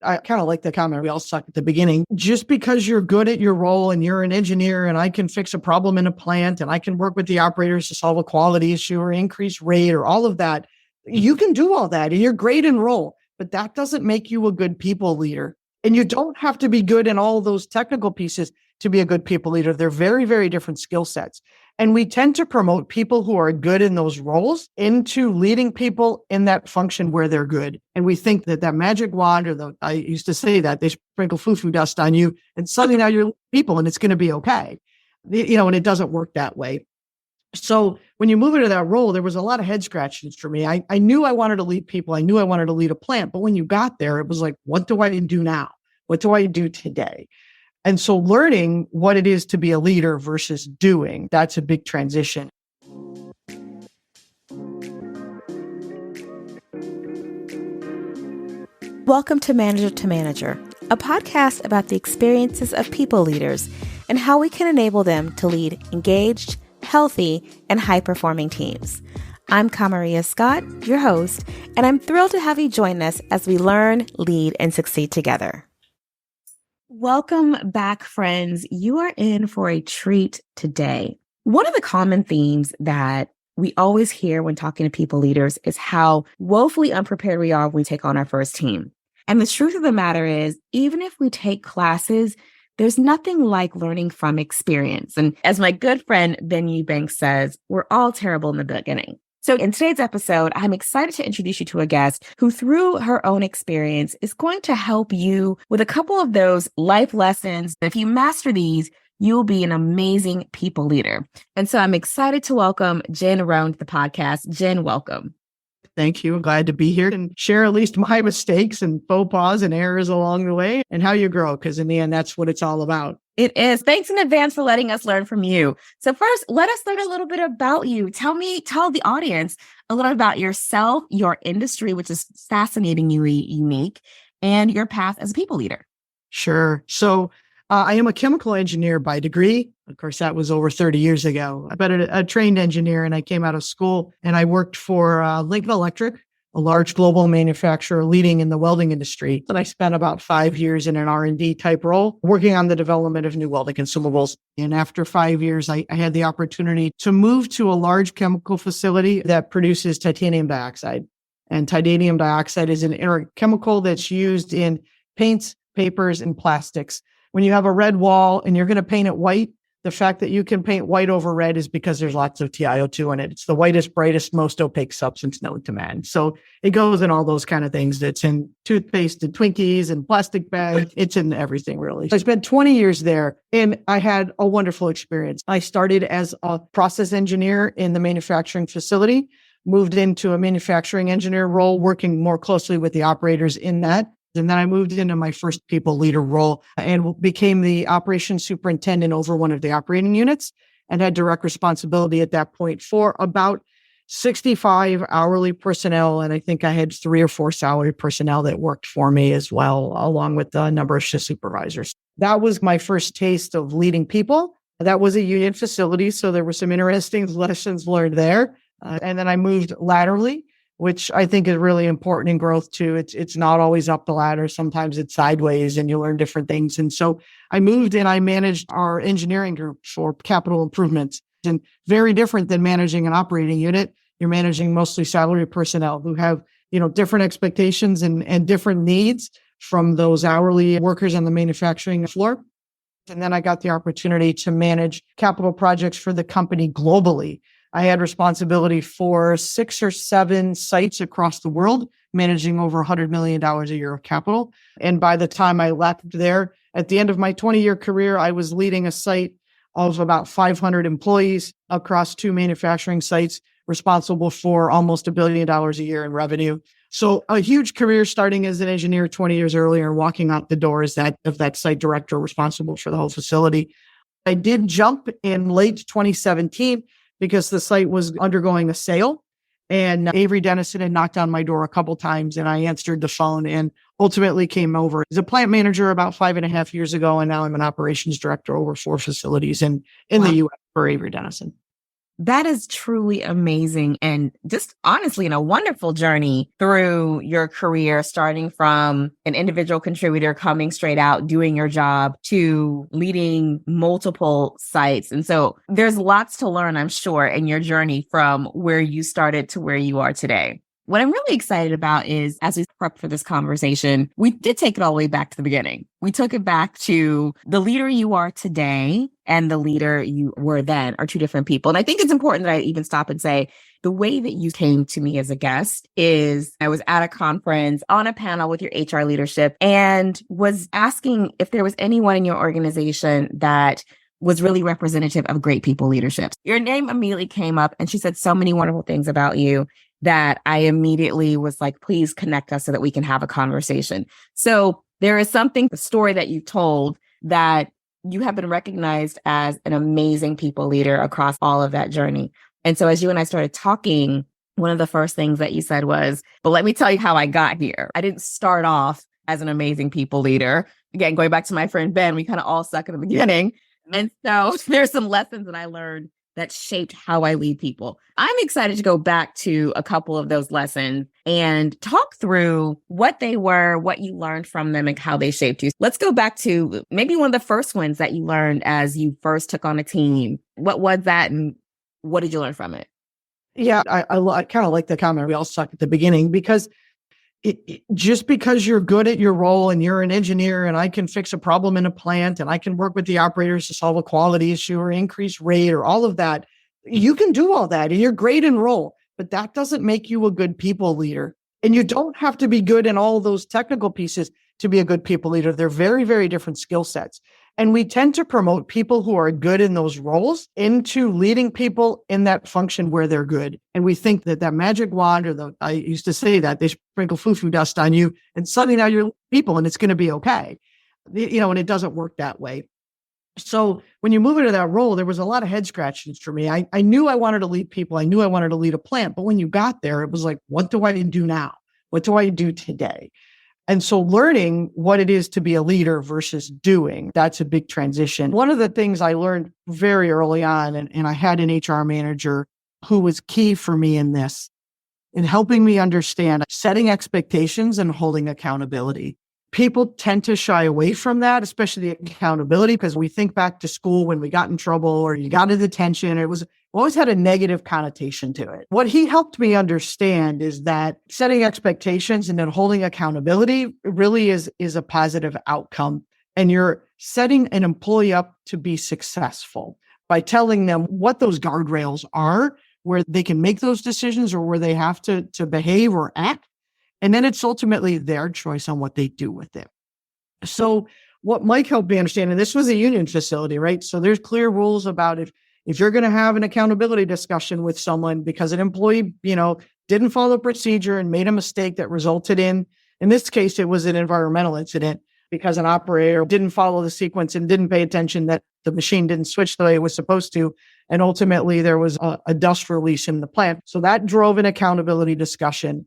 I kind of like the comment we all suck at the beginning. Just because you're good at your role and you're an engineer and I can fix a problem in a plant and I can work with the operators to solve a quality issue or increase rate or all of that, you can do all that and you're great in role, but that doesn't make you a good people leader. And you don't have to be good in all those technical pieces to be a good people leader. They're very, very different skill sets. And we tend to promote people who are good in those roles into leading people in that function where they're good. And we think that that magic wand, I used to say that they sprinkle foo-foo dust on you and suddenly now you're people and it's going to be okay. And it doesn't work that way. So when you move into that role, there was a lot of head scratchings for me. I knew I wanted to lead people. I knew I wanted to lead a plant. But when you got there, it was like, what do I do now? What do I do today? And so learning what it is to be a leader versus doing, that's a big transition. Welcome to Manager, a podcast about the experiences of people leaders and how we can enable them to lead engaged, healthy, and high-performing teams. I'm Kamaria Scott, your host, and I'm thrilled to have you join us as we learn, lead, and succeed together. Welcome back, friends. You are in for a treat today. One of the common themes that we always hear when talking to people leaders is how woefully unprepared we are when we take on our first team. And the truth of the matter is, even if we take classes, there's nothing like learning from experience. And as my good friend, Ben Eubanks says, we're all terrible in the beginning. So in today's episode, I'm excited to introduce you to a guest who, through her own experience, is going to help you with a couple of those life lessons. If you master these, you'll be an amazing people leader. And so I'm excited to welcome Jen Rohne to the podcast. Jen, welcome. Thank you. I'm glad to be here and share at least my mistakes and faux pas and errors along the way and how you grow, because in the end, that's what it's all about. It is. Thanks in advance for letting us learn from you. So first, let us learn a little bit about you. Tell the audience a little about yourself, your industry, which is fascinatingly unique, and your path as a people leader. Sure. So I am a chemical engineer by degree. Of course, that was over 30 years ago. I've been a trained engineer, and I came out of school and I worked for Lincoln Electric, a large global manufacturer leading in the welding industry. And I spent about 5 years in an R&D type role working on the development of new welding consumables. And after 5 years, I had the opportunity to move to a large chemical facility that produces titanium dioxide. And titanium dioxide is an inert chemical that's used in paints, papers, and plastics. When you have a red wall and you're going to paint it white, the fact that you can paint white over red is because there's lots of TiO2 in it. It's the whitest, brightest, most opaque substance known to man. So it goes in all those kind of things. It's in toothpaste and Twinkies and plastic bags. It's in everything, really. I spent 20 years there and I had a wonderful experience. I started as a process engineer in the manufacturing facility, moved into a manufacturing engineer role, working more closely with the operators in that. And then I moved into my first people leader role and became the operations superintendent over one of the operating units and had direct responsibility at that point for about 65 hourly personnel. And I think I had 3 or 4 salary personnel that worked for me as well, along with a number of shift supervisors. That was my first taste of leading people. That was a union facility, so there were some interesting lessons learned there. And then I moved laterally, which I think is really important in growth too. It's not always up the ladder. Sometimes it's sideways and you learn different things. And so I moved and I managed our engineering group for capital improvements. And very different than managing an operating unit. You're managing mostly salary personnel who have, different expectations and different needs from those hourly workers on the manufacturing floor. And then I got the opportunity to manage capital projects for the company globally. I had responsibility for 6 or 7 sites across the world, managing over $100 million a year of capital. And by the time I left there, at the end of my 20-year career, I was leading a site of about 500 employees across 2 manufacturing sites, responsible for almost $1 billion a year in revenue. So a huge career starting as an engineer 20 years earlier, walking out the door as that site director responsible for the whole facility. I did jump in late 2017 because the site was undergoing a sale and Avery Dennison had knocked on my door a couple times and I answered the phone and ultimately came over as a plant manager about 5.5 years ago. And now I'm an operations director over 4 facilities in the U.S. for Avery Dennison. That is truly amazing and just honestly a wonderful journey through your career, starting from an individual contributor coming straight out, doing your job to leading multiple sites. And so there's lots to learn, I'm sure, in your journey from where you started to where you are today. What I'm really excited about is, as we prep for this conversation, we did take it all the way back to the beginning. We took it back to the leader you are today and the leader you were then are two different people. And I think it's important that I even stop and say, the way that you came to me as a guest is I was at a conference on a panel with your HR leadership and was asking if there was anyone in your organization that was really representative of great people leadership. Your name immediately came up and she said so many wonderful things about you that I immediately was like, please connect us so that we can have a conversation. So there is something, the story that you told, that you have been recognized as an amazing people leader across all of that journey. And so as you and I started talking, one of the first things that you said was, but let me tell you how I got here. I didn't start off as an amazing people leader. Again, going back to my friend Ben, we kind of all suck in the beginning. And so there's some lessons that I learned that shaped how I lead people. I'm excited to go back to a couple of those lessons and talk through what they were, what you learned from them, and how they shaped you. Let's go back to maybe one of the first ones that you learned as you first took on a team. What was that and what did you learn from it? Yeah, I kind of like the comment. We all suck at the beginning because just because you're good at your role and you're an engineer and I can fix a problem in a plant and I can work with the operators to solve a quality issue or increase rate or all of that, you can do all that and you're great in role, but that doesn't make you a good people leader. And you don't have to be good in all those technical pieces to be a good people leader. They're very, very different skill sets. And we tend to promote people who are good in those roles into leading people in that function where they're good. And we think that that magic wand, or I used to say that they sprinkle foo-foo dust on you and suddenly now you're people and it's going to be okay. And it doesn't work that way. So when you move into that role, there was a lot of head scratchings for me. I knew I wanted to lead people. I knew I wanted to lead a plant. But when you got there, it was like, what do I do now? What do I do today? And so learning what it is to be a leader versus doing, that's a big transition. One of the things I learned very early on, and I had an HR manager who was key for me in this, in helping me understand setting expectations and holding accountability. People tend to shy away from that, especially the accountability, because we think back to school when we got in trouble or you got a detention. It was always had a negative connotation to it. What he helped me understand is that setting expectations and then holding accountability really is a positive outcome. And you're setting an employee up to be successful by telling them what those guardrails are, where they can make those decisions or where they have to behave or act. And then it's ultimately their choice on what they do with it. So what Mike helped me understand, and this was a union facility, right? So there's clear rules about if you're going to have an accountability discussion with someone because an employee, didn't follow the procedure and made a mistake that resulted in this case, it was an environmental incident because an operator didn't follow the sequence and didn't pay attention that the machine didn't switch the way it was supposed to. And ultimately there was a dust release in the plant. So that drove an accountability discussion.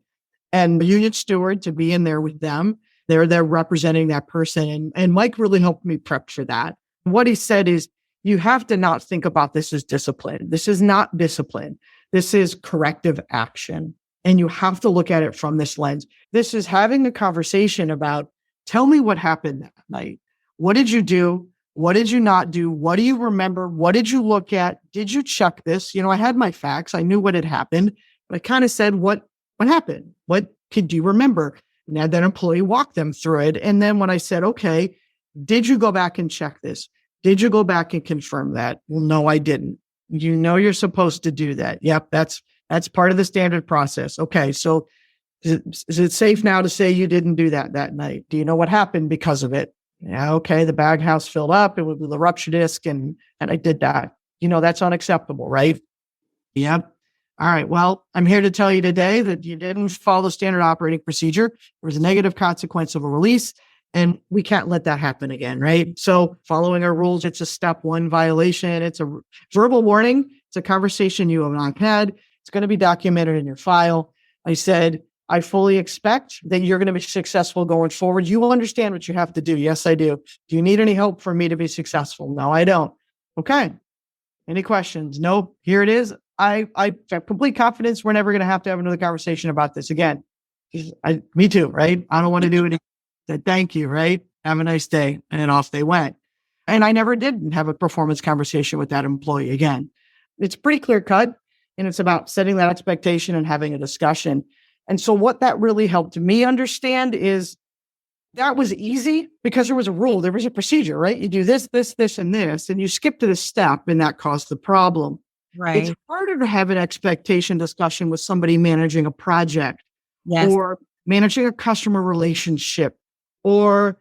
And the union steward to be in there with them. They're representing that person. And Mike really helped me prep for that. What he said is, you have to not think about this as discipline. This is not discipline. This is corrective action. And you have to look at it from this lens. This is having a conversation about, tell me what happened that night. What did you do? What did you not do? What do you remember? What did you look at? Did you check this? I had my facts. I knew what had happened, but I kind of said, what happened? What could you remember? And had that employee walk them through it. And then when I said, okay, did you go back and check this? Did you go back and confirm that? Well, no, I didn't. You're supposed to do that. Yep. That's part of the standard process. Okay. So is it safe now to say you didn't do that night? Do you know what happened because of it? Yeah. Okay. The bag house filled up. It was the rupture disc and I did that. That's unacceptable, right? Yep. All right. Well, I'm here to tell you today that you didn't follow standard operating procedure. There was a negative consequence of a release, and we can't let that happen again, right? So following our rules, it's a step one violation. It's a verbal warning. It's a conversation you have not had. It's going to be documented in your file. I said, I fully expect that you're going to be successful going forward. You will understand what you have to do. Yes, I do. Do you need any help for me to be successful? No, I don't. Okay. Any questions? Nope. Here it is. I have complete confidence we're never going to have another conversation about this again. Me too, right? I don't want to do it. Said, thank you, right? Have a nice day. And off they went. And I never did have a performance conversation with that employee again. It's pretty clear cut. And it's about setting that expectation and having a discussion. And so what that really helped me understand is that was easy because there was a rule, there was a procedure, right? You do this, this, this, and this, and you skip to this step, and that caused the problem. Right. It's harder to have an expectation discussion with somebody managing a project or managing a customer relationship or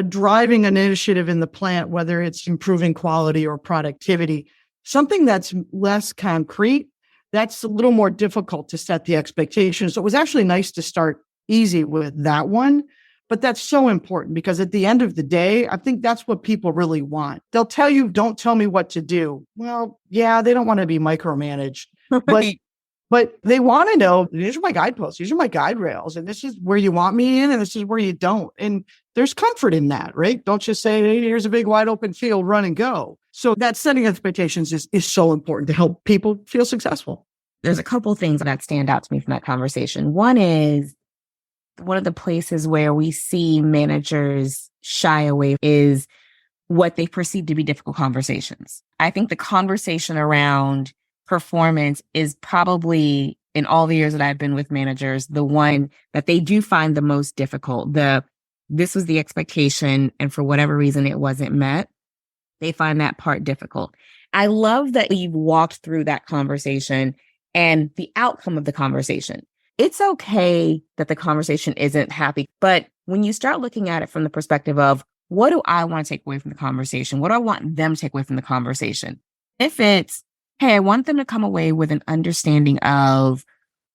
driving an initiative in the plant, whether it's improving quality or productivity. Something that's less concrete, that's a little more difficult to set the expectations. So it was actually nice to start easy with that one. But that's so important because at the end of the day, I think that's what people really want. They'll tell you, don't tell me what to do. Well, yeah, they don't want to be micromanaged, but they want to know, these are my guideposts, these are my guide rails, and this is where you want me in, and this is where you don't. And there's comfort in that, right? Don't just say, hey, here's a big wide open field, run and go. So that setting expectations is so important to help people feel successful. There's a couple things that stand out to me from that conversation. One is, one of the places where we see managers shy away is what they perceive to be difficult conversations. I think the conversation around performance is probably, in all the years that I've been with managers, the one that they do find the most difficult. This was the expectation, and for whatever reason it wasn't met. They find that part difficult. I love that you've walked through that conversation and the outcome of the conversation. It's okay that the conversation isn't happy, but when you start looking at it from the perspective of, what do I want to take away from the conversation? What do I want them to take away from the conversation? If it's, hey, I want them to come away with an understanding of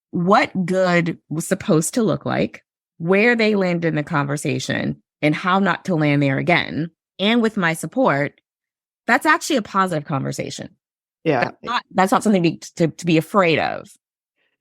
what good was supposed to look like, where they landed in the conversation, and how not to land there again, and with my support, that's actually a positive conversation. Yeah. That's not something to be afraid of.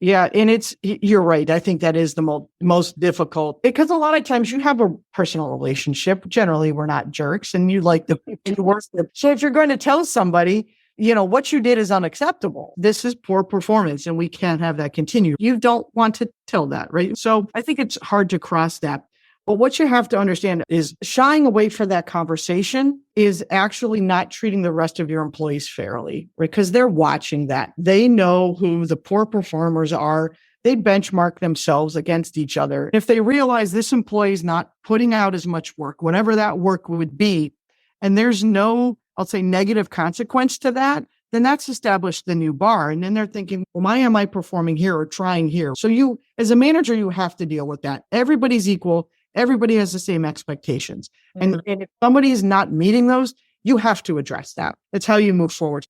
Yeah. And you're right. I think that is the most difficult because a lot of times you have a personal relationship. Generally, we're not jerks and you like the people you work with. So if you're going to tell somebody, what you did is unacceptable. This is poor performance and we can't have that continue. You don't want to tell that, right? So I think it's hard to cross that. But what you have to understand is shying away from that conversation is actually not treating the rest of your employees fairly, right? Because they're watching that. They know who the poor performers are. They benchmark themselves against each other. If they realize this employee is not putting out as much work, whatever that work would be, and there's no, I'll say, negative consequence to that, then that's established the new bar. And then they're thinking, well, why am I performing here or trying here? So you, as a manager, you have to deal with that. Everybody's equal. Everybody has the same expectations. And if somebody is not meeting those, you have to address that. That's how you move forward.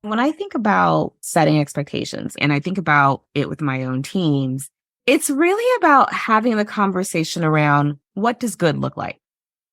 When I think about setting expectations and I think about it with my own teams, it's really about having the conversation around, what does good look like?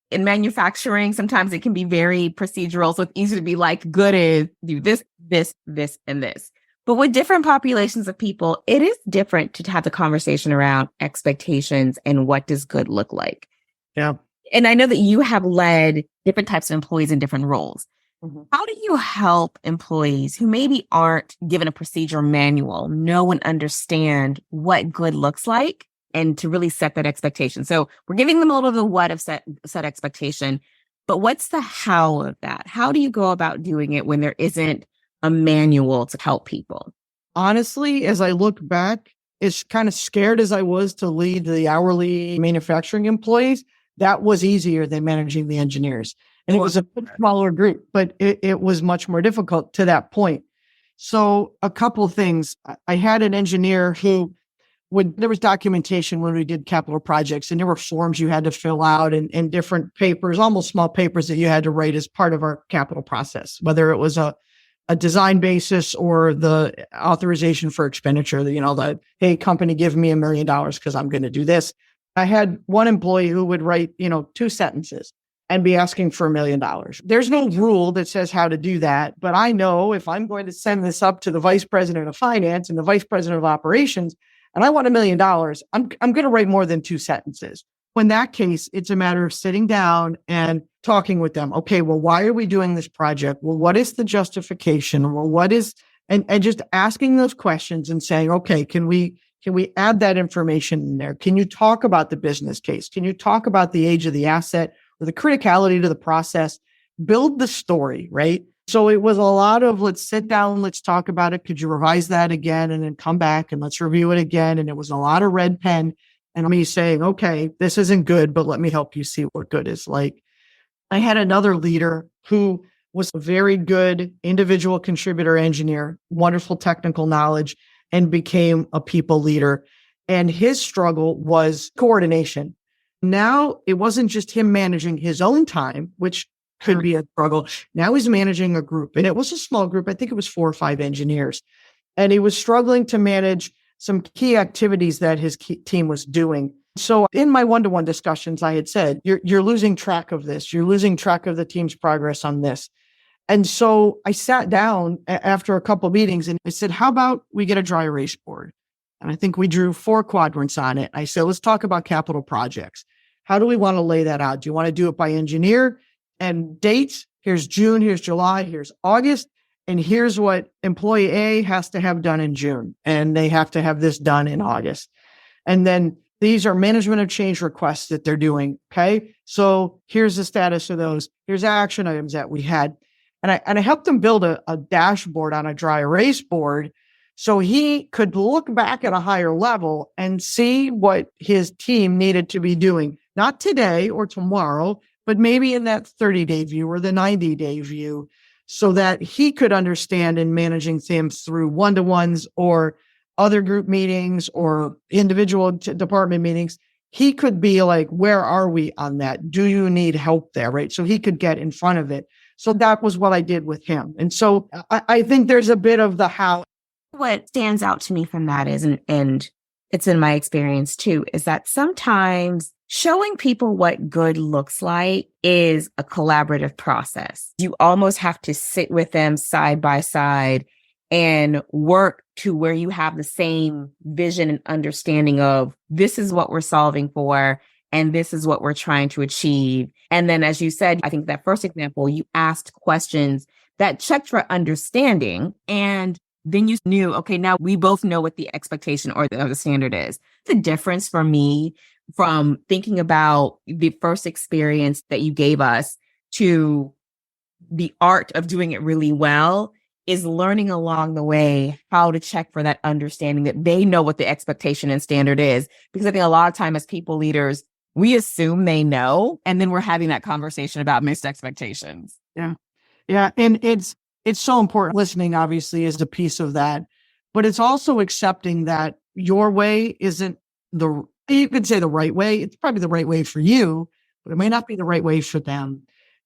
In manufacturing, sometimes it can be very procedural. So it's easy to be like, good is do this, this, this, and this. But with different populations of people, it is different to have the conversation around expectations and what does good look like. Yeah. And I know that you have led different types of employees in different roles. Mm-hmm. How do you help employees who maybe aren't given a procedure manual know and understand what good looks like and to really set that expectation? So we're giving them a little of the what of set expectation, but what's the how of that? How do you go about doing it when there isn't a manual to help people? Honestly, as I look back, as kind of scared as I was to lead the hourly manufacturing employees, that was easier than managing the engineers. And it was a smaller group, but it was much more difficult to that point. So a couple of things. I had an engineer who there was documentation when we did capital projects, and there were forms you had to fill out and different papers, almost small papers that you had to write as part of our capital process, whether it was a design basis or the authorization for expenditure, that, hey, company, give me $1 million because I'm going to do this. I had one employee who would write, 2 sentences and be asking for $1 million. There's no rule that says how to do that, but I know if I'm going to send this up to the vice president of finance and the vice president of operations, and I want $1 million, I'm going to write more than 2 sentences. In that case, it's a matter of sitting down and talking with them. Okay, well, why are we doing this project? Well, what is the justification? Well, what is and just asking those questions and saying, okay, can we add that information in there? Can you talk about the business case? Can you talk about the age of the asset or the criticality to the process? Build the story, right? So it was a lot of, let's sit down, let's talk about it. Could you revise that again and then come back and let's review it again? And it was a lot of red pen and me saying, okay, this isn't good, but let me help you see what good is like. I had another leader who was a very good individual contributor engineer, wonderful technical knowledge, and became a people leader. And his struggle was coordination. Now it wasn't just him managing his own time, which could be a struggle. Now he's managing a group, and it was a small group. I think it was 4 or 5 engineers, and he was struggling to manage some key activities that his team was doing. So in my one-to-one discussions, I had said, you're losing track of this. You're losing track of the team's progress on this. And so I sat down after a couple of meetings and I said, how about we get a dry erase board? And I think we drew 4 quadrants on it. I said, let's talk about capital projects. How do we want to lay that out? Do you want to do it by engineer and dates? Here's June, here's July, here's August. And here's what employee A has to have done in June. And they have to have this done in August. And then these are management of change requests that they're doing. Okay. So here's the status of those. Here's action items that we had. And I helped him build a dashboard on a dry erase board so he could look back at a higher level and see what his team needed to be doing, not today or tomorrow, but maybe in that 30-day view or the 90-day view, so that he could understand in managing things through one-to-ones or other group meetings or individual department meetings. He could be like, where are we on that? Do you need help there? Right. So he could get in front of it. So that was what I did with him. And so I think there's a bit of the how. What stands out to me from that is, and it's in my experience too, is that sometimes showing people what good looks like is a collaborative process. You almost have to sit with them side by side and work to where you have the same vision and understanding of this is what we're solving for and this is what we're trying to achieve. And then, as you said, I think that first example, you asked questions that checked for understanding. And then you knew, okay, now we both know what the expectation or the standard is. The difference for me from thinking about the first experience that you gave us to the art of doing it really well is learning along the way how to check for that understanding that they know what the expectation and standard is. Because I think a lot of time as people leaders, we assume they know, and then we're having that conversation about missed expectations. Yeah. Yeah. And it's so important. Listening obviously is a piece of that, but it's also accepting that your way isn't you could say the right way. It's probably the right way for you, but it may not be the right way for them.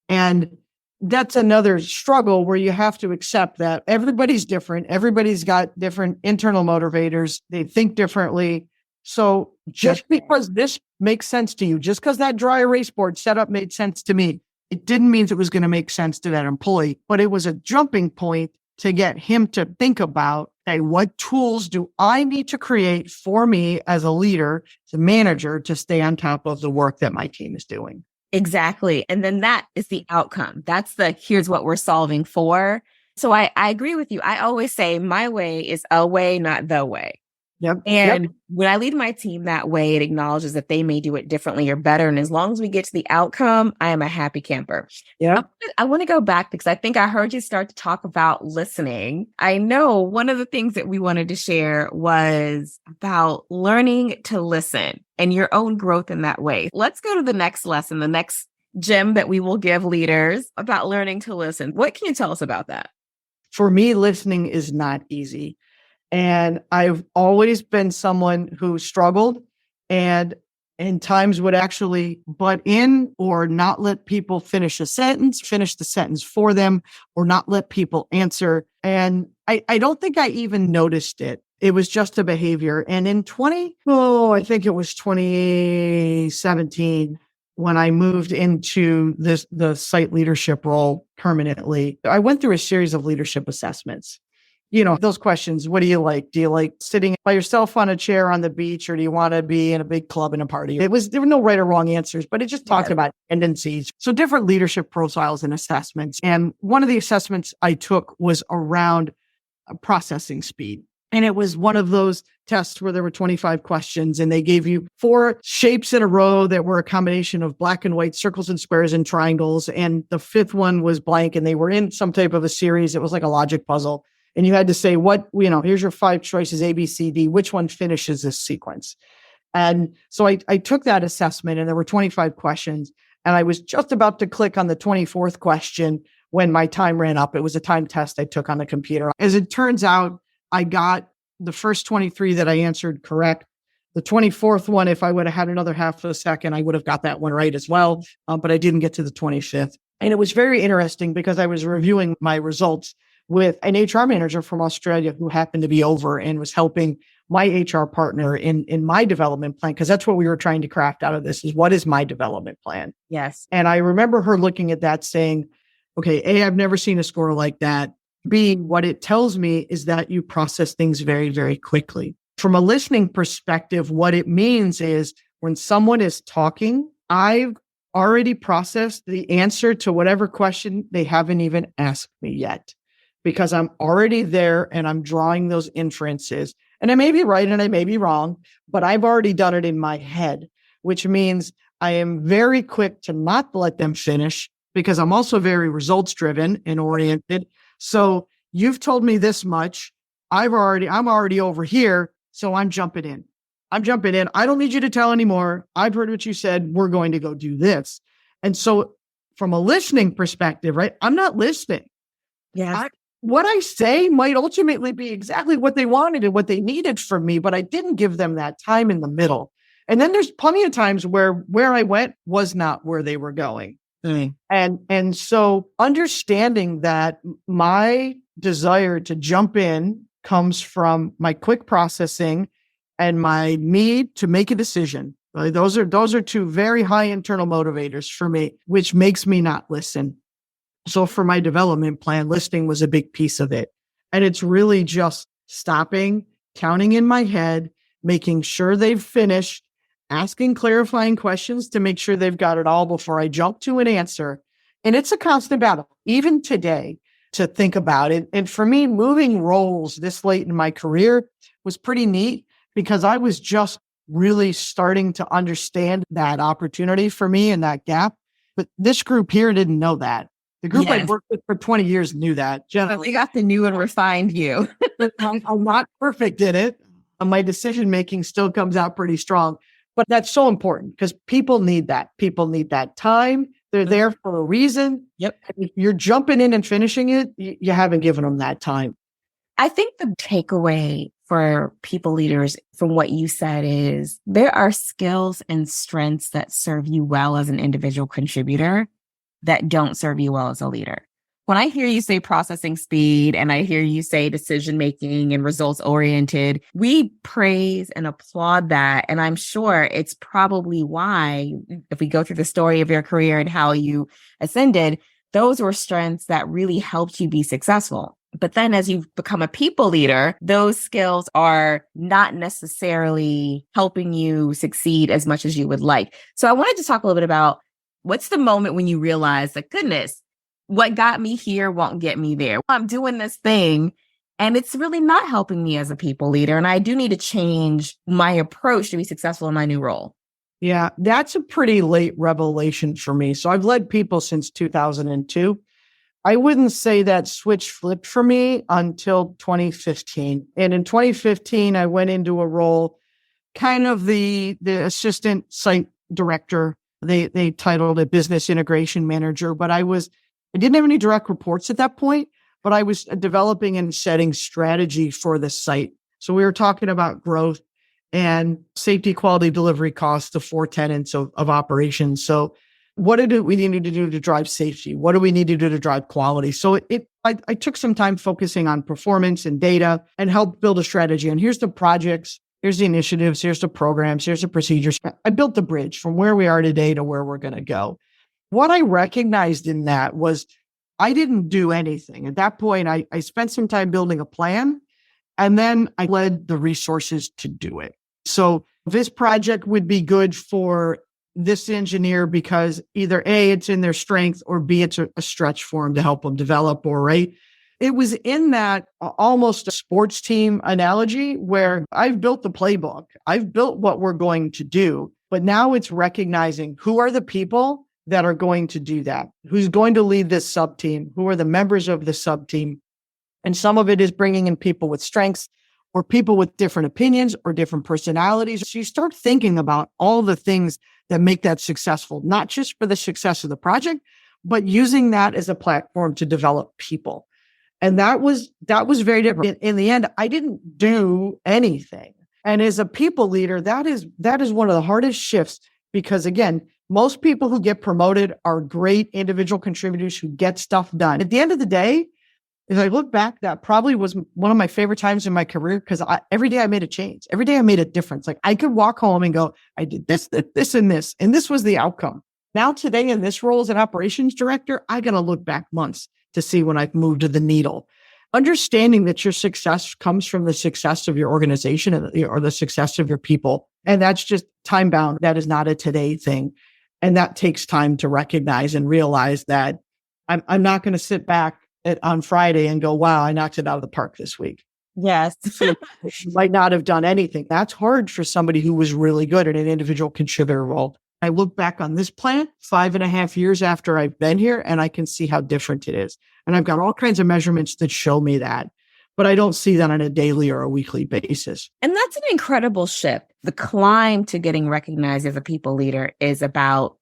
And that's another struggle where you have to accept that everybody's different. Everybody's got different internal motivators. They think differently. So just because this makes sense to you, just because that dry erase board setup made sense to me, it didn't mean it was going to make sense to that employee, but it was a jumping point to get him to think about, hey, what tools do I need to create for me as a leader, as a manager, to stay on top of the work that my team is doing? Exactly. And then that is the outcome. That's here's what we're solving for. So I agree with you. I always say my way is a way, not the way. Yep. And when I lead my team that way, it acknowledges that they may do it differently or better. And as long as we get to the outcome, I am a happy camper. Yeah. I want to go back because I think I heard you start to talk about listening. I know one of the things that we wanted to share was about learning to listen and your own growth in that way. Let's go to the next lesson, the next gem that we will give leaders about learning to listen. What can you tell us about that? For me, listening is not easy. And I've always been someone who struggled and in times would actually butt in or not let people finish the sentence for them, or not let people answer. And I don't think I even noticed it. It was just a behavior. And in I think it was 2017, when I moved into the site leadership role permanently, I went through a series of leadership assessments. You know, those questions, what do you like? Do you like sitting by yourself on a chair on the beach, or do you want to be in a big club and a party? There were no right or wrong answers, but it just talked about tendencies. So different leadership profiles and assessments. And one of the assessments I took was around processing speed. And it was one of those tests where there were 25 questions and they gave you 4 shapes in a row that were a combination of black and white circles and squares and triangles. And the 5th one was blank and they were in some type of a series. It was like a logic puzzle. And you had to say, here's your 5 choices, A, B, C, D, which one finishes this sequence? And so I took that assessment and there were 25 questions and I was just about to click on the 24th question when my time ran up. It was a time test I took on the computer. As it turns out, I got the first 23 that I answered correct. The 24th one, if I would have had another half of a second, I would have got that one right as well. But I didn't get to the 25th. And it was very interesting because I was reviewing my results with an HR manager from Australia who happened to be over and was helping my HR partner in my development plan. Because that's what we were trying to craft out of this is what is my development plan? Yes. And I remember her looking at that saying, okay, A, I've never seen a score like that. B, what it tells me is that you process things very, very quickly. From a listening perspective, what it means is when someone is talking, I've already processed the answer to whatever question they haven't even asked me yet, because I'm already there and I'm drawing those inferences. And I may be right and I may be wrong, but I've already done it in my head, which means I am very quick to not let them finish because I'm also very results driven and oriented. So you've told me this much. I'm already over here. So I'm jumping in. I don't need you to tell anymore. I've heard what you said. We're going to go do this. And so from a listening perspective, right? I'm not listening. Yes. What I say might ultimately be exactly what they wanted and what they needed from me, but I didn't give them that time in the middle. And then there's plenty of times where I went was not where they were going. And so understanding that my desire to jump in comes from my quick processing and my need to make a decision. Those are 2 very high internal motivators for me, which makes me not listen. So for my development plan, listening was a big piece of it. And it's really just stopping, counting in my head, making sure they've finished, asking clarifying questions to make sure they've got it all before I jump to an answer. And it's a constant battle, even today, to think about it. And for me, moving roles this late in my career was pretty neat because I was just really starting to understand that opportunity for me and that gap. But this group here didn't know that. The group I'd worked with for 20 years knew that. Jen, We got the new and refined you. I'm not perfect in it. My decision-making still comes out pretty strong. But that's so important because people need that. People need that time. They're there for a reason. Yep. If you're jumping in and finishing it, you haven't given them that time. I think the takeaway for people leaders from what you said is there are skills and strengths that serve you well as an individual contributor that don't serve you well as a leader. When I hear you say processing speed and I hear you say decision making and results oriented, we praise and applaud that. And I'm sure it's probably why, if we go through the story of your career and how you ascended, those were strengths that really helped you be successful. But then as you've become a people leader, those skills are not necessarily helping you succeed as much as you would like. So I wanted to talk a little bit about what's the moment when you realize that, goodness, what got me here won't get me there. I'm doing this thing and it's really not helping me as a people leader. And I do need to change my approach to be successful in my new role. Yeah, that's a pretty late revelation for me. So I've led people since 2002. I wouldn't say that switch flipped for me until 2015. And in 2015, I went into a role, kind of the assistant site director. They titled it business integration manager, but I didn't have any direct reports at that point, but I was developing and setting strategy for the site. So we were talking about growth and safety, quality, delivery, costs, the 4 tenets of operations. So what do we need to do to drive safety? What do we need to do to drive quality? So I took some time focusing on performance and data and helped build a strategy. And here's the projects, here's the initiatives, here's the programs, here's the procedures. I built the bridge from where we are today to where we're going to go. What I recognized in that was I didn't do anything. At that point, I spent some time building a plan, and then I led the resources to do it. So this project would be good for this engineer because either A, it's in their strength, or B, it's a stretch for them to help them develop, or right. It was in that almost a sports team analogy where I've built the playbook. I've built what we're going to do, but now it's recognizing who are the people that are going to do that, who's going to lead this sub team, who are the members of the sub team. And some of it is bringing in people with strengths or people with different opinions or different personalities. So you start thinking about all the things that make that successful, not just for the success of the project, but using that as a platform to develop people. And that was very different. In the end, I didn't do anything. And as a people leader, that is one of the hardest shifts because again, most people who get promoted are great individual contributors who get stuff done. At the end of the day, as I look back, that probably was one of my favorite times in my career because every day I made a change. Every day I made a difference. Like I could walk home and go, I did this, and this was the outcome. Now today in this role as an operations director, I got to look back months to see when I've moved to the needle. Understanding that your success comes from the success of your organization or the success of your people. And that's just time bound. That is not a today thing. And that takes time to recognize and realize that I'm not going to sit back on Friday and go, wow, I knocked it out of the park this week. Yes. Might not have done anything. That's hard for somebody who was really good at an individual contributor role. I look back on this plant 5.5 years after I've been here, and I can see how different it is. And I've got all kinds of measurements that show me that, but I don't see that on a daily or a weekly basis. And that's an incredible shift. The climb to getting recognized as a people leader is about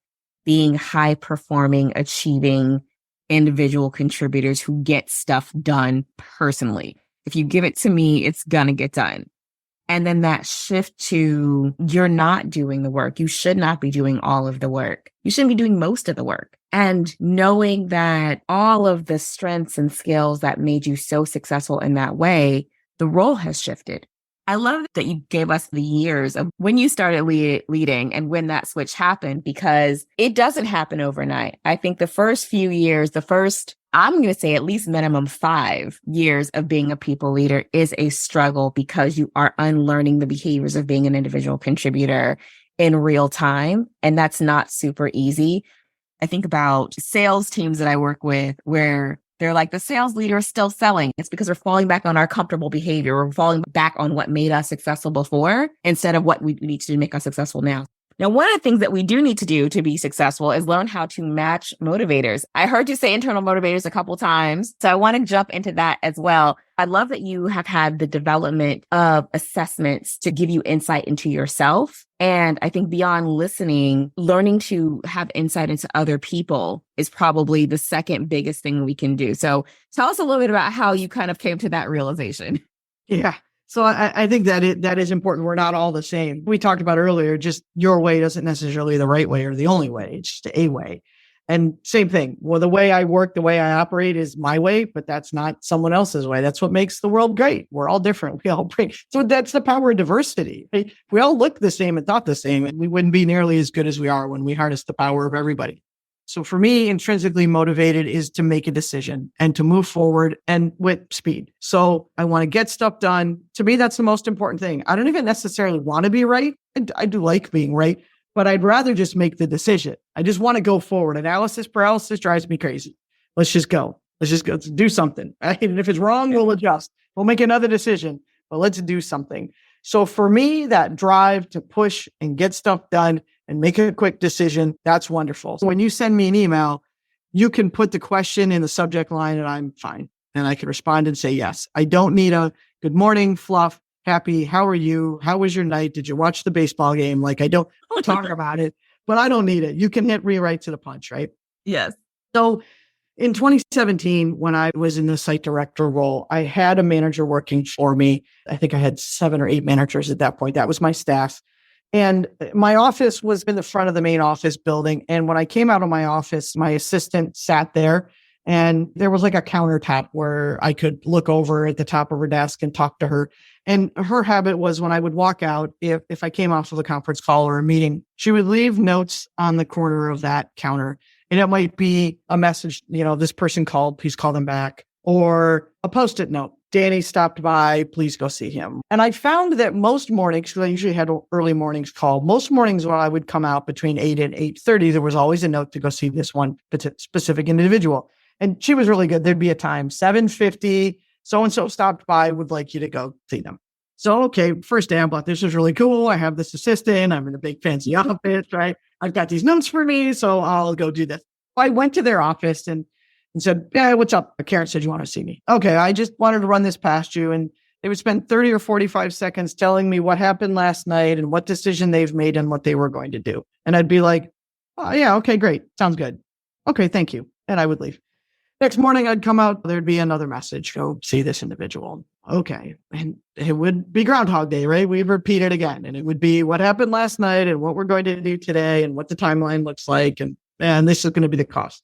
being high performing, achieving individual contributors who get stuff done personally. If you give it to me, it's going to get done. And then that shift to you're not doing the work. You should not be doing all of the work. You shouldn't be doing most of the work. And knowing that all of the strengths and skills that made you so successful in that way, the role has shifted. I love that you gave us the years of when you started leading and when that switch happened, because it doesn't happen overnight. I think the first few years, I'm going to say at least minimum 5 years of being a people leader is a struggle because you are unlearning the behaviors of being an individual contributor in real time. And that's not super easy. I think about sales teams that I work with where they're like, the sales leader is still selling. It's because we're falling back on our comfortable behavior. We're falling back on what made us successful before instead of what we need to do to make us successful now. Now, one of the things that we do need to do to be successful is learn how to match motivators. I heard you say internal motivators a couple times, so I want to jump into that as well. I love that you have had the development of assessments to give you insight into yourself. And I think beyond listening, learning to have insight into other people is probably the second biggest thing we can do. So tell us a little bit about how you kind of came to that realization. Yeah. So I think that is important. We're not all the same. We talked about earlier, just your way isn't necessarily the right way or the only way. It's just a way. And same thing. Well, the way I work, the way I operate is my way, but that's not someone else's way. That's what makes the world great. We're all different. We all bring. So that's the power of diversity. Right? If we all look the same and thought the same, we wouldn't be nearly as good as we are when we harness the power of everybody. So for me, intrinsically motivated is to make a decision and to move forward and with speed. So I want to get stuff done. To me, that's the most important thing. I don't even necessarily want to be right. I do like being right, but I'd rather just make the decision. I just want to go forward. Analysis paralysis drives me crazy. Let's just go. Let's do something. Right? And if it's wrong, we'll adjust. We'll make another decision, but let's do something. So for me, that drive to push and get stuff done and make a quick decision, that's wonderful. So when you send me an email, you can put the question in the subject line and I'm fine. And I can respond and say, yes. I don't need a good morning, fluff, happy, how are you? How was your night? Did you watch the baseball game? Like I don't talk about it, but I don't need it. You can hit rewrite to the punch, right? Yes. So in 2017, when I was in the site director role, I had a manager working for me. I think I had 7 or 8 managers at that point. That was my staff. And my office was in the front of the main office building. And when I came out of my office, my assistant sat there and there was like a countertop where I could look over at the top of her desk and talk to her. And her habit was when I would walk out, if I came off of a conference call or a meeting, she would leave notes on the corner of that counter. And it might be a message, this person called, please call them back, or a Post-it note. Danny stopped by, please go see him. And I found that most mornings, because I usually had an early mornings call, most mornings when I would come out between 8 and 8:30, there was always a note to go see this one specific individual. And she was really good. There'd be a time, 7:50, so-and-so stopped by, would like you to go see them. So, okay, first day I'm like, this is really cool. I have this assistant. I'm in a big fancy office, right? I've got these notes for me, so I'll go do this. I went to their office and said, yeah, what's up? Karen said, you want to see me? Okay, I just wanted to run this past you. And they would spend 30 or 45 seconds telling me what happened last night and what decision they've made and what they were going to do. And I'd be like, oh, yeah, okay, great. Sounds good. Okay, thank you. And I would leave. Next morning, I'd come out. There'd be another message. Go see this individual. Okay. And it would be Groundhog Day, right? We'd repeat it again. And it would be what happened last night and what we're going to do today and what the timeline looks like. And this is going to be the cost.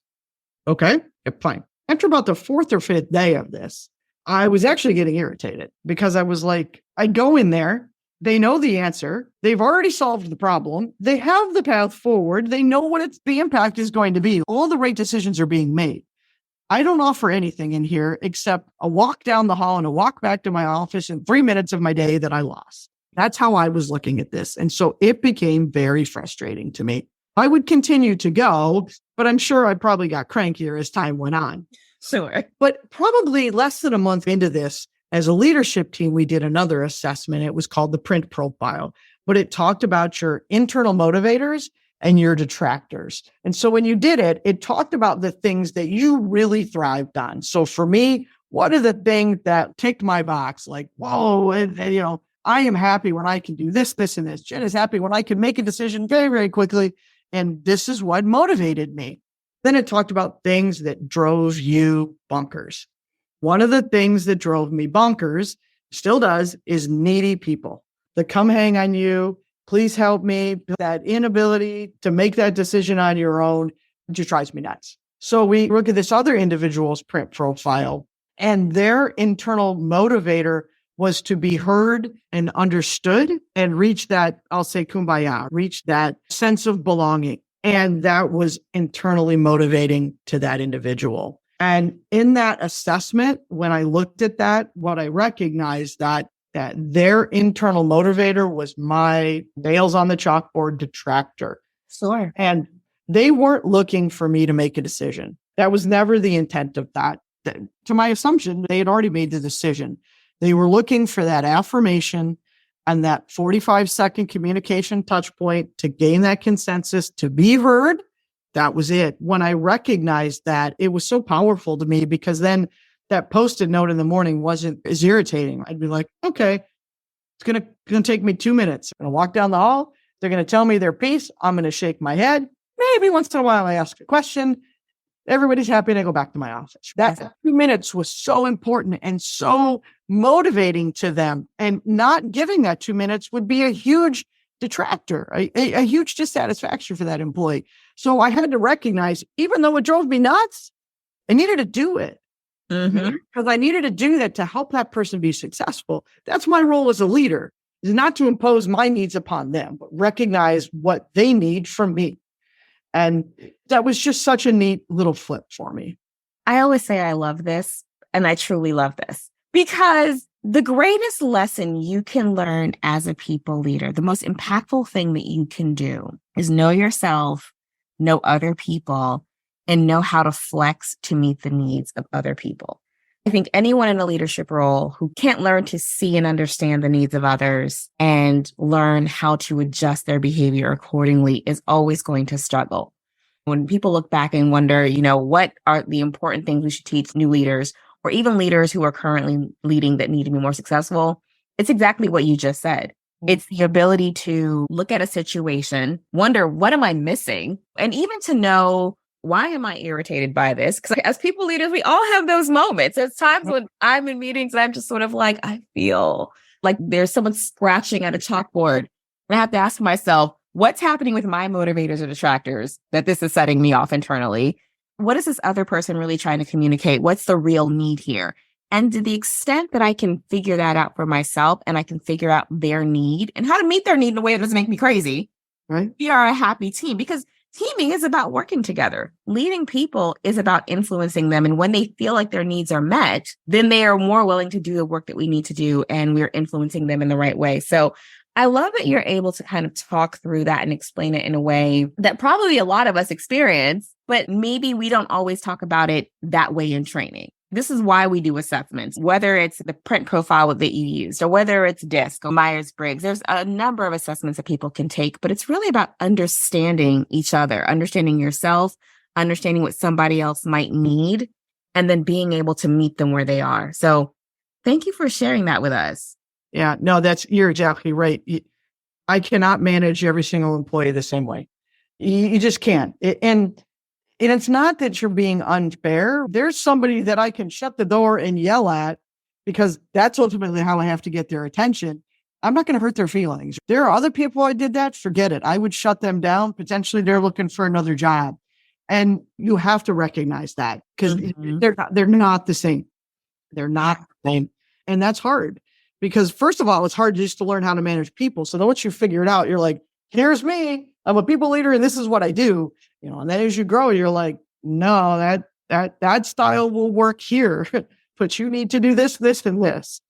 Okay, fine. After about the fourth or fifth day of this, I was actually getting irritated because I was like, I go in there. They know the answer. They've already solved the problem. They have the path forward. They know what the impact is going to be. All the right decisions are being made. I don't offer anything in here except a walk down the hall and a walk back to my office in 3 minutes of my day that I lost. That's how I was looking at this. And so it became very frustrating to me. I would continue to go, but I'm sure I probably got crankier as time went on. Sure. But probably less than a month into this, as a leadership team, we did another assessment. It was called the Print Profile, but it talked about your internal motivators and your detractors. And so when you did it, it talked about the things that you really thrived on. So for me, what are the things that ticked my box? Like, whoa, and I am happy when I can do this, this, and this. Jen is happy when I can make a decision very, very quickly. And this is what motivated me. Then it talked about things that drove you bonkers. One of the things that drove me bonkers, still does, is needy people that come hang on you. Please help me. That inability to make that decision on your own just drives me nuts. So we look at this other individual's print profile, and their internal motivator was to be heard and understood and reach that, I'll say kumbaya, reach that sense of belonging. And that was internally motivating to that individual. And in that assessment, when I looked at that, what I recognized that their internal motivator was my nails on the chalkboard detractor. Sure. And they weren't looking for me to make a decision. That was never the intent of that. To my assumption, they had already made the decision. They were looking for that affirmation and that 45-second communication touch point to gain that consensus, to be heard. That was it. When I recognized that, it was so powerful to me because then that Post-it note in the morning wasn't as irritating. I'd be like, okay, it's going to take me 2 minutes. I'm going to walk down the hall. They're going to tell me their piece. I'm going to shake my head. Maybe once in a while I ask a question. Everybody's happy and I go back to my office. That 2 minutes was so important and so motivating to them. And not giving that 2 minutes would be a huge detractor, a huge dissatisfaction for that employee. So I had to recognize, even though it drove me nuts, I needed to do it. Because I needed to do that to help that person be successful. That's my role as a leader, is not to impose my needs upon them, but recognize what they need from me. And that was just such a neat little flip for me. I always say I love this, and I truly love this, because the greatest lesson you can learn as a people leader, the most impactful thing that you can do is know yourself, know other people, and know how to flex to meet the needs of other people. I think anyone in a leadership role who can't learn to see and understand the needs of others and learn how to adjust their behavior accordingly is always going to struggle. When people look back and wonder, what are the important things we should teach new leaders or even leaders who are currently leading that need to be more successful, it's exactly what you just said. It's the ability to look at a situation, wonder, what am I missing? And even to know, why am I irritated by this? Because as people leaders, we all have those moments. There's times when I'm in meetings and I'm just sort of like, I feel like there's someone scratching at a chalkboard. And I have to ask myself, what's happening with my motivators or detractors that this is setting me off internally? What is this other person really trying to communicate? What's the real need here? And to the extent that I can figure that out for myself and I can figure out their need and how to meet their need in a way that doesn't make me crazy, right? We are a happy team, because teaming is about working together. Leading people is about influencing them. And when they feel like their needs are met, then they are more willing to do the work that we need to do. And we're influencing them in the right way. So I love that you're able to kind of talk through that and explain it in a way that probably a lot of us experience, but maybe we don't always talk about it that way in training. This is why we do assessments, whether it's the print profile that you used or whether it's DISC or Myers-Briggs. There's a number of assessments that people can take, but it's really about understanding each other, understanding yourself, understanding what somebody else might need, and then being able to meet them where they are. So thank you for sharing that with us. Yeah, no, you're exactly right. I cannot manage every single employee the same way. You just can't. And it's not that you're being unfair. There's somebody that I can shut the door and yell at because that's ultimately how I have to get their attention. I'm not going to hurt their feelings. There are other people I did that. Forget it. I would shut them down. Potentially they're looking for another job. And you have to recognize that because they're not the same. They're not the same. And that's hard because first of all, it's hard just to learn how to manage people. So then once you figure it out, you're like, here's me. I'm a people leader and this is what I do. And then as you grow, you're like, no, that style will work here, but you need to do this, this, and this.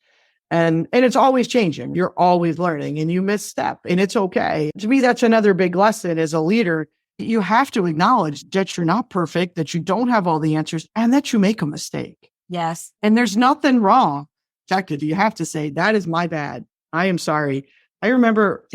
And it's always changing. You're always learning and you misstep and it's okay. To me, that's another big lesson as a leader. You have to acknowledge that you're not perfect, that you don't have all the answers and that you make a mistake. Yes. And there's nothing wrong. You have to say, that is my bad. I am sorry. I remember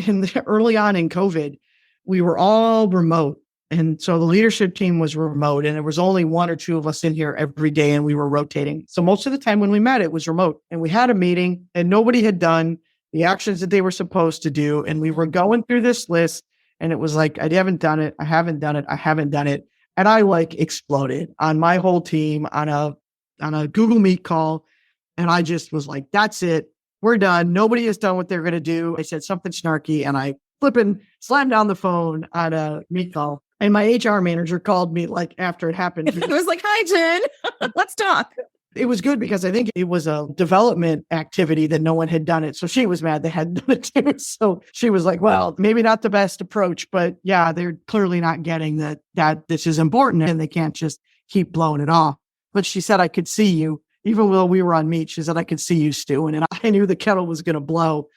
early on in COVID, we were all remote. And so the leadership team was remote and there was only one or two of us in here every day and we were rotating. So most of the time when we met, it was remote and we had a meeting and nobody had done the actions that they were supposed to do. And we were going through this list and it was like, I haven't done it. I haven't done it. I haven't done it. And I exploded on my whole team on a Google Meet call. And I just was like, that's it. We're done. Nobody has done what they're going to do. I said something snarky and I slammed down the phone on a Meet call. And my HR manager called me after it happened. It was like, hi, Jen, let's talk. It was good because I think it was a development activity that no one had done it. So she was mad they hadn't done it too. So she was like, well, maybe not the best approach, but yeah, they're clearly not getting that this is important and they can't just keep blowing it off. But she said, I could see you. Even though we were on Meet, she said, I could see you stewing. And I knew the kettle was going to blow.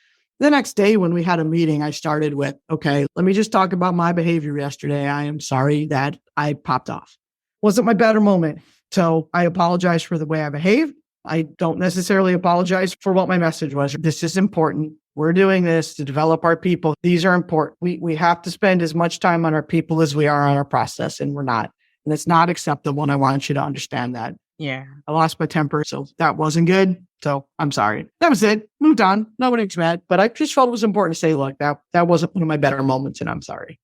The next day when we had a meeting, I started with, okay, let me just talk about my behavior yesterday. I am sorry that I popped off. Wasn't my better moment. So I apologize for the way I behaved. I don't necessarily apologize for what my message was. This is important. We're doing this to develop our people. These are important. We have to spend as much time on our people as we are on our process, and we're not. And it's not acceptable. And I want you to understand that. Yeah. I lost my temper, so that wasn't good. So I'm sorry. That was it. Moved on. Nobody was mad. But I just felt it was important to say, look, that wasn't one of my better moments, and I'm sorry.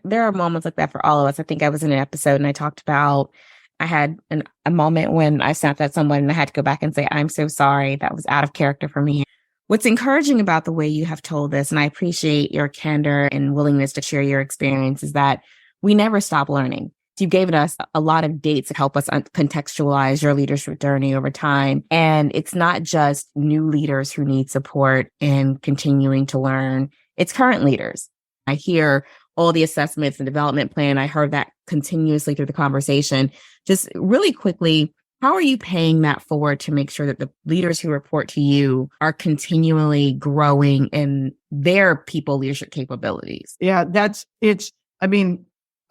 There are moments like that for all of us. I think I was in an episode and I talked about, I had a moment when I snapped at someone and I had to go back and say, I'm so sorry. That was out of character for me. What's encouraging about the way you have told this, and I appreciate your candor and willingness to share your experience, is that we never stop learning. You've given us a lot of dates to help us contextualize your leadership journey over time. And it's not just new leaders who need support and continuing to learn. It's current leaders. I hear all the assessments and development plan. I heard that continuously through the conversation. Just really quickly, how are you paying that forward to make sure that the leaders who report to you are continually growing in their people leadership capabilities? Yeah,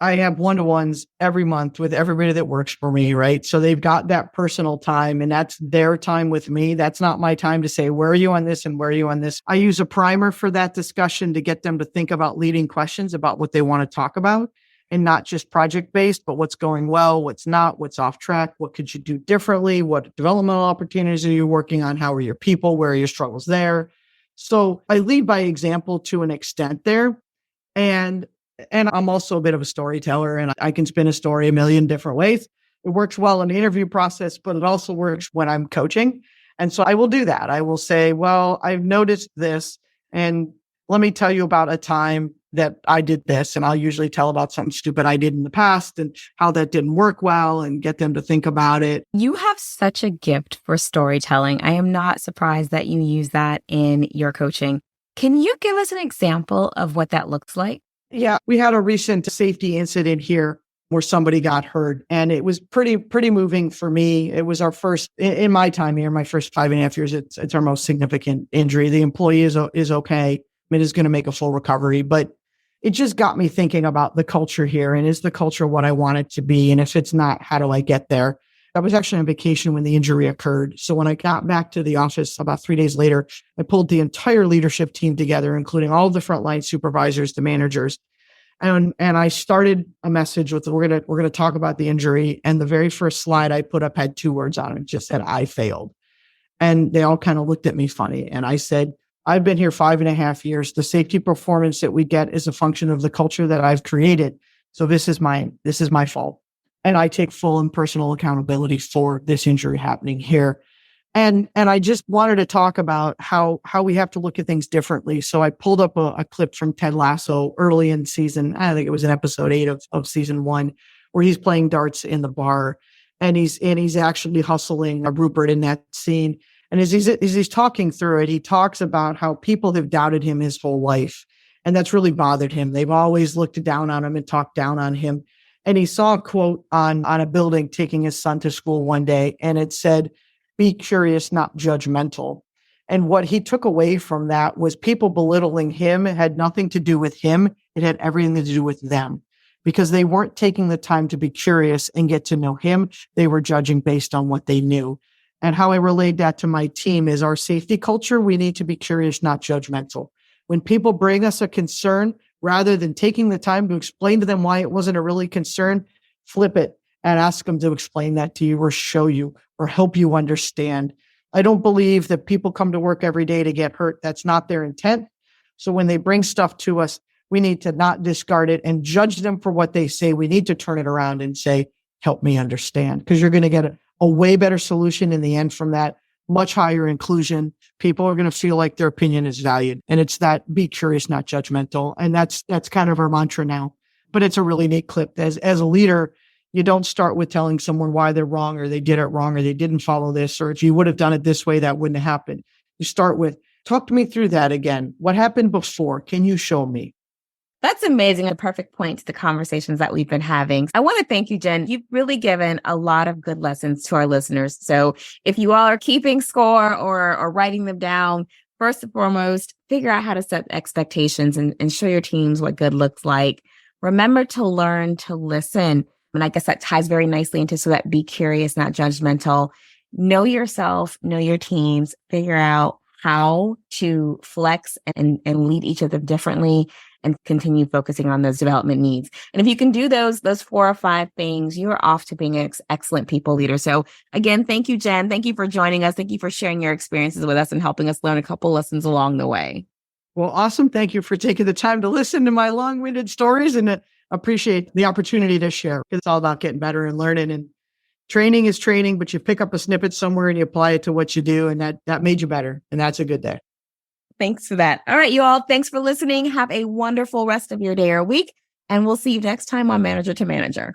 I have one-to-ones every month with everybody that works for me, right? So they've got that personal time and that's their time with me. That's not my time to say, where are you on this and where are you on this? I use a primer for that discussion to get them to think about leading questions about what they want to talk about and not just project-based, but what's going well, what's not, what's off track, what could you do differently, what developmental opportunities are you working on, how are your people, where are your struggles there? So I lead by example to an extent there. And I'm also a bit of a storyteller and I can spin a story a million different ways. It works well in the interview process, but it also works when I'm coaching. And so I will do that. I will say, well, I've noticed this and let me tell you about a time that I did this. And I'll usually tell about something stupid I did in the past and how that didn't work well and get them to think about it. You have such a gift for storytelling. I am not surprised that you use that in your coaching. Can you give us an example of what that looks like? Yeah, we had a recent safety incident here where somebody got hurt and it was pretty moving for me. It was our first, in my time here, my first 5.5 years, it's our most significant injury. The employee is okay, it is going to make a full recovery. But it just got me thinking about the culture here. And is the culture what I want it to be? And if it's not, how do I get there? I was actually on vacation when the injury occurred. So when I got back to the office about 3 days later, I pulled the entire leadership team together, including all of the frontline supervisors, the managers. And I started a message with, we're gonna talk about the injury. And the very first slide I put up had 2 words on it. It just said, I failed. And they all kind of looked at me funny. And I said, I've been here 5.5 years. The safety performance that we get is a function of the culture that I've created. So this is my fault. And I take full and personal accountability for this injury happening here. And I just wanted to talk about how we have to look at things differently. So I pulled up a clip from Ted Lasso early in season, I think it was in episode 8 of season 1, where he's playing darts in the bar and he's actually hustling Rupert in that scene. And as he's talking through it, he talks about how people have doubted him his whole life. And that's really bothered him. They've always looked down on him and talked down on him. And he saw a quote on a building taking his son to school one day, and it said, be curious, not judgmental. And what he took away from that was people belittling him. It had nothing to do with him. It had everything to do with them, because they weren't taking the time to be curious and get to know him. They were judging based on what they knew. And how I relayed that to my team is our safety culture. We need to be curious, not judgmental. When people bring us a concern, rather than taking the time to explain to them why it wasn't a really concern, flip it and ask them to explain that to you or show you or help you understand. I don't believe that people come to work every day to get hurt. That's not their intent. So when they bring stuff to us, we need to not discard it and judge them for what they say. We need to turn it around and say, help me understand, because you're going to get a way better solution in the end from that, much higher inclusion. People are going to feel like their opinion is valued. And it's that be curious, not judgmental. And that's kind of our mantra now. But it's a really neat clip. As a leader, you don't start with telling someone why they're wrong or they did it wrong or they didn't follow this, or if you would have done it this way, that wouldn't have happened. You start with, talk to me through that again. What happened before? Can you show me? That's amazing. A perfect point to the conversations that we've been having. I want to thank you, Jen. You've really given a lot of good lessons to our listeners. So if you all are keeping score or writing them down, first and foremost, figure out how to set expectations and show your teams what good looks like. Remember to learn to listen. And I guess that ties very nicely into so that be curious, not judgmental. Know yourself, know your teams, figure out how to flex and lead each of them differently, and continue focusing on those development needs. And if you can do those 4 or 5 things, you are off to being an excellent people leader. So again, thank you, Jen. Thank you for joining us. Thank you for sharing your experiences with us and helping us learn a couple lessons along the way. Well, awesome. Thank you for taking the time to listen to my long-winded stories, and appreciate the opportunity to share. It's all about getting better and learning, and training is training, but you pick up a snippet somewhere and you apply it to what you do, and that made you better. And that's a good day. Thanks for that. All right, you all. Thanks for listening. Have a wonderful rest of your day or week. And we'll see you next time on Manager to Manager.